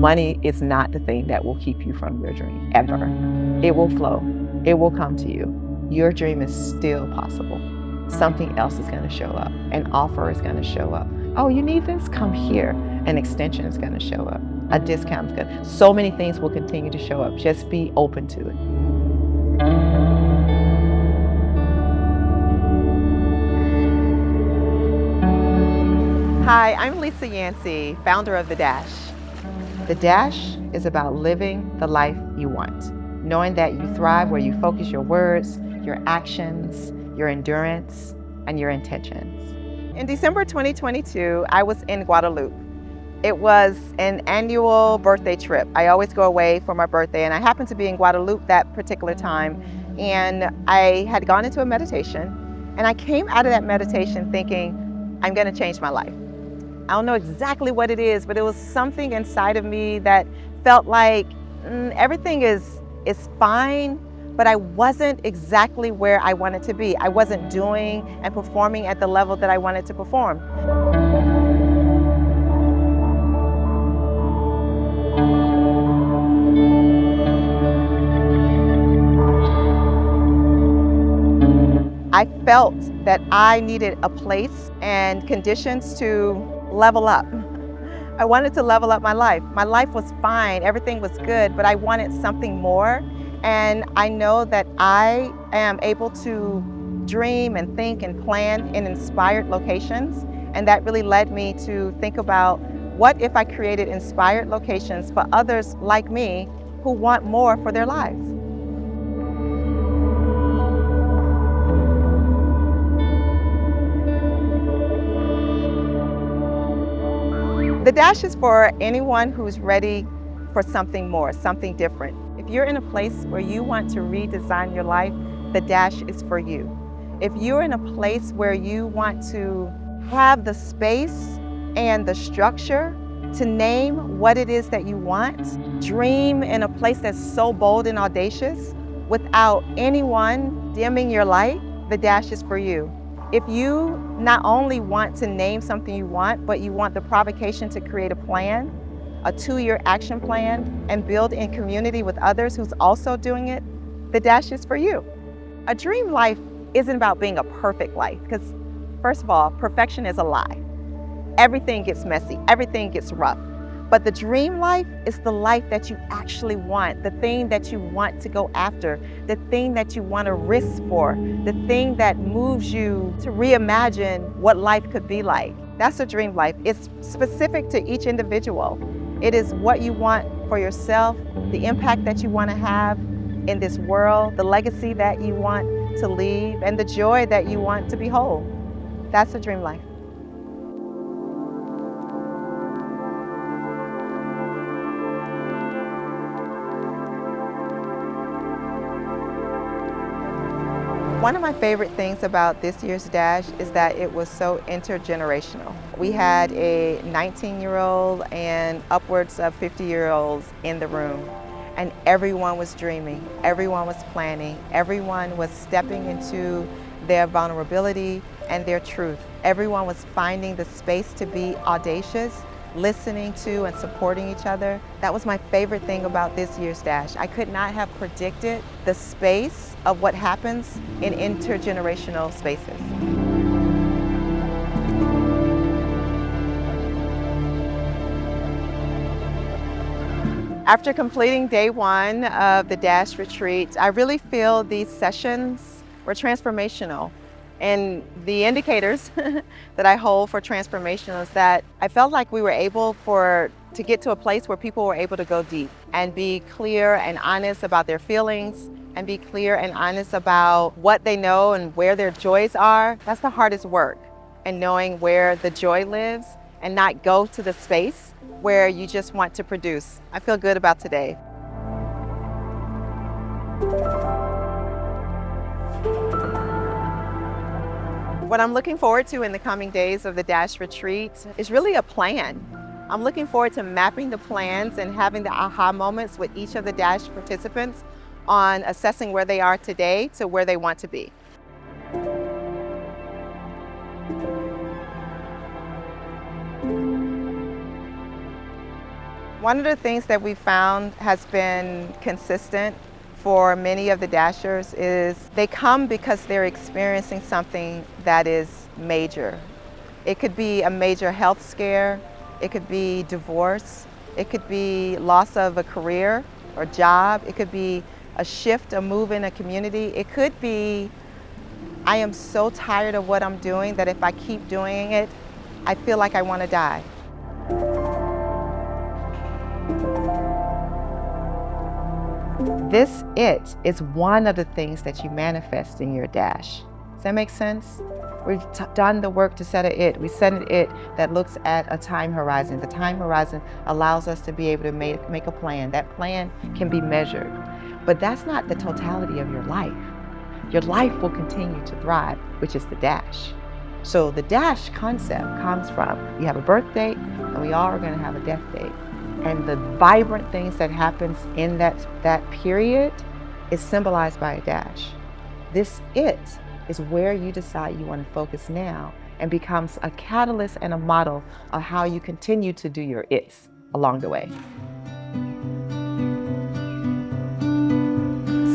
Money is not the thing that will keep you from your dream, ever. It will flow. It will come to you. Your dream is still possible. Something else is going to show up. An offer is going to show up. Oh, you need this? Come here. An extension is going to show up. A discount is going to. So many things will continue to show up. Just be open to it. Hi, I'm Lisa Yancey, founder of The Dash. The Dash is about living the life you want, knowing that you thrive where you focus your words, your actions, your endurance, and your intentions. In December 2022, I was in Guadeloupe. It was an annual birthday trip. I always go away for my birthday, and I happened to be in Guadeloupe that particular time. And I had gone into a meditation, and I came out of that meditation thinking, I'm going to change my life. I don't know exactly what it is, but it was something inside of me that felt like everything is fine, but I wasn't exactly where I wanted to be. I wasn't doing and performing at the level that I wanted to perform. I felt that I needed a place and conditions to level up. I wanted to level up my life. My life was fine, everything was good, but I wanted something more. And I know that I am able to dream and think and plan in inspired locations. And that really led me to think about, what if I created inspired locations for others like me who want more for their lives? The Dash is for anyone who's ready for something more, something different. If you're in a place where you want to redesign your life, the Dash is for you. If you're in a place where you want to have the space and the structure to name what it is that you want, dream in a place that's so bold and audacious without anyone dimming your light, the Dash is for you. If you not only want to name something you want, but you want the provocation to create a plan, a 2-year action plan, and build in community with others who's also doing it, the Dash is for you. A dream life isn't about being a perfect life, because first of all, perfection is a lie. Everything gets messy, everything gets rough. But the dream life is the life that you actually want, the thing that you want to go after, the thing that you want to risk for, the thing that moves you to reimagine what life could be like. That's a dream life. It's specific to each individual. It is what you want for yourself, the impact that you want to have in this world, the legacy that you want to leave, and the joy that you want to behold. That's a dream life. One of my favorite things about this year's Dash is that it was so intergenerational. We had a 19-year-old and upwards of 50-year-olds in the room, and everyone was dreaming, everyone was planning, everyone was stepping into their vulnerability and their truth. Everyone was finding the space to be audacious, listening to and supporting each other. That was my favorite thing about this year's Dash. I could not have predicted the space of what happens in intergenerational spaces. After completing day 1 of the Dash retreat, I really feel these sessions were transformational. And the indicators that I hold for transformation is that I felt like we were able to get to a place where people were able to go deep and be clear and honest about their feelings and be clear and honest about what they know and where their joys are. That's the hardest work, and knowing where the joy lives and not go to the space where you just want to produce. I feel good about today. What I'm looking forward to in the coming days of the Dash retreat is really a plan. I'm looking forward to mapping the plans and having the aha moments with each of the Dash participants on assessing where they are today to where they want to be. One of the things that we found has been consistent for many of the Dashers is they come because they're experiencing something that is major. It could be a major health scare, it could be divorce, it could be loss of a career or job, it could be a shift, a move in a community, it could be I am so tired of what I'm doing that if I keep doing it, I feel like I want to die. This it is one of the things that you manifest in your dash. Does that make sense? We've done the work to set it. We set an it that looks at a time horizon. The time horizon allows us to be able to make a plan. That plan can be measured, but that's not the totality of your life. Your life will continue to thrive, which is the dash. So the dash concept comes from, you have a birth date and we all are going to have a death date. And the vibrant things that happens in that period is symbolized by a dash. This it is where you decide you want to focus now and becomes a catalyst and a model of how you continue to do your its along the way.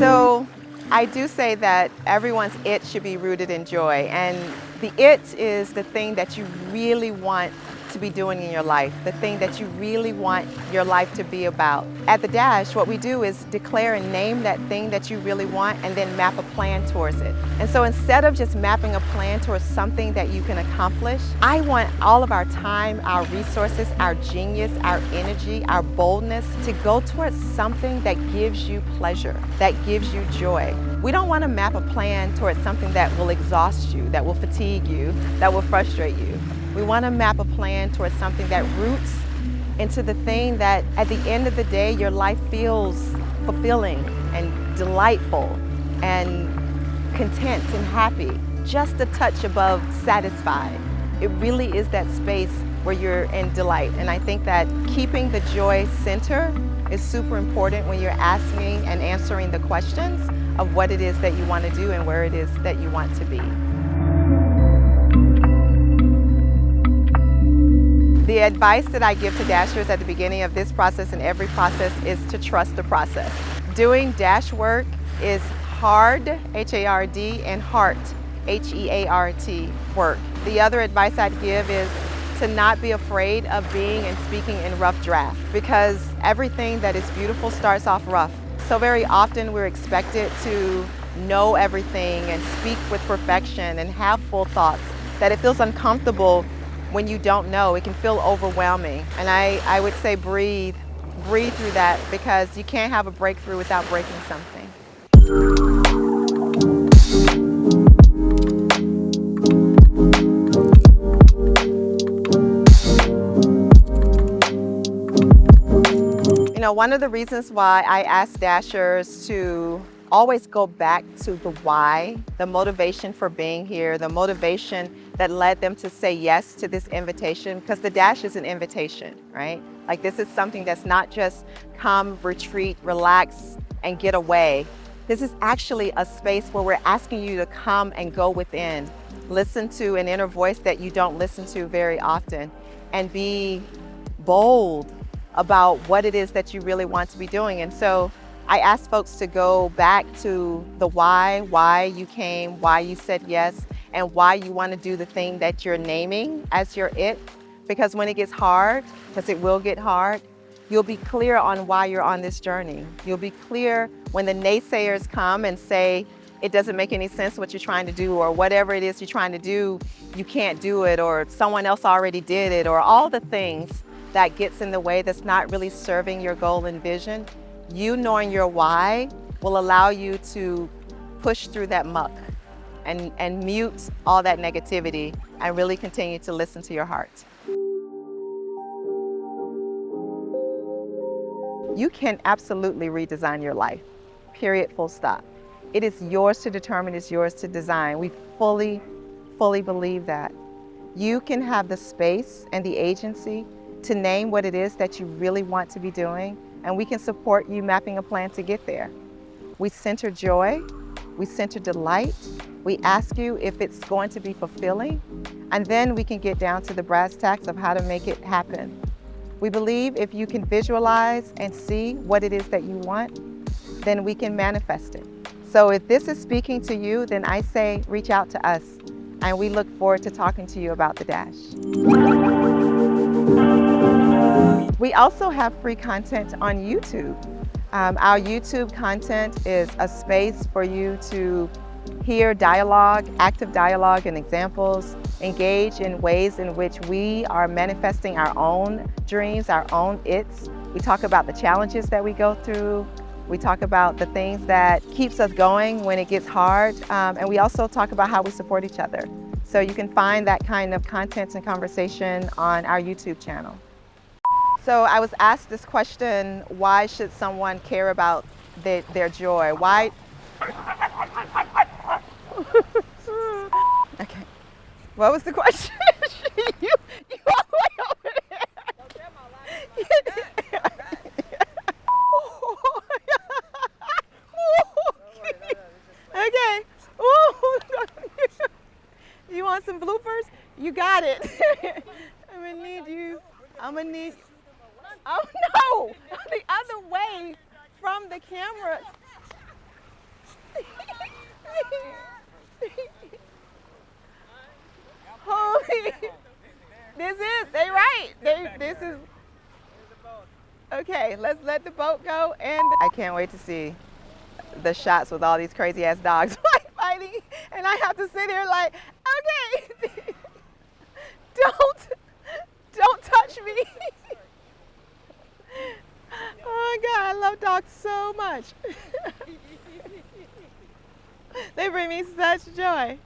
So I do say that everyone's it should be rooted in joy, and the it is the thing that you really want to be doing in your life, the thing that you really want your life to be about. At the Dash, what we do is declare and name that thing that you really want and then map a plan towards it. And so instead of just mapping a plan towards something that you can accomplish, I want all of our time, our resources, our genius, our energy, our boldness to go towards something that gives you pleasure, that gives you joy. We don't want to map a plan towards something that will exhaust you, that will fatigue you, that will frustrate you. We want to map a plan towards something that roots into the thing that at the end of the day, your life feels fulfilling and delightful and content and happy, just a touch above satisfied. It really is that space where you're in delight. And I think that keeping the joy center is super important when you're asking and answering the questions of what it is that you want to do and where it is that you want to be. The advice that I give to Dashers at the beginning of this process and every process is to trust the process. Doing Dash work is hard, H-A-R-D, and heart, H-E-A-R-T, work. The other advice I'd give is to not be afraid of being and speaking in rough draft, because everything that is beautiful starts off rough. So very often we're expected to know everything and speak with perfection and have full thoughts, that it feels uncomfortable when you don't know. It can feel overwhelming. And I would say breathe through that, because you can't have a breakthrough without breaking something. You know, one of the reasons why I ask Dashers to always go back to the why, the motivation for being here, the motivation that led them to say yes to this invitation, because the Dash is an invitation, right? Like, this is something that's not just come, retreat, relax, and get away. This is actually a space where we're asking you to come and go within, listen to an inner voice that you don't listen to very often, and be bold about what it is that you really want to be doing. And so I ask folks to go back to the why you came, why you said yes, and why you want to do the thing that you're naming as your it. Because when it gets hard, because it will get hard, you'll be clear on why you're on this journey. You'll be clear when the naysayers come and say, it doesn't make any sense what you're trying to do, or whatever it is you're trying to do, you can't do it, or someone else already did it, or all the things that gets in the way that's not really serving your goal and vision. You knowing your why will allow you to push through that muck and mute all that negativity and really continue to listen to your heart. You can absolutely redesign your life, period, full stop. It is yours to determine, it's yours to design. We fully believe that. You can have the space and the agency to name what it is that you really want to be doing, and we can support you mapping a plan to get there. We center joy, we center delight, we ask you if it's going to be fulfilling, and then we can get down to the brass tacks of how to make it happen. We believe if you can visualize and see what it is that you want, then we can manifest it. So if this is speaking to you, then I say reach out to us, and we look forward to talking to you about the Dash. We also have free content on YouTube. Our YouTube content is a space for you to hear dialogue, active dialogue and examples, engage in ways in which we are manifesting our own dreams, our own its. We talk about the challenges that we go through. We talk about the things that keeps us going when it gets hard. And we also talk about how we support each other. So you can find that kind of content and conversation on our YouTube channel. So I was asked this question, why should someone care about their joy? Why? Okay. What was the question? you all the way over there. Okay. You want some bloopers? You got it. I'm gonna need you. I'm gonna need. Oh no! The other way from the camera. Holy. They right. This is. Okay, let's let the boat go. And I can't wait to see the shots with all these crazy ass dogs like fighting. And I have to sit here like, okay, don't touch me. Oh God, I love dogs so much. They bring me such joy.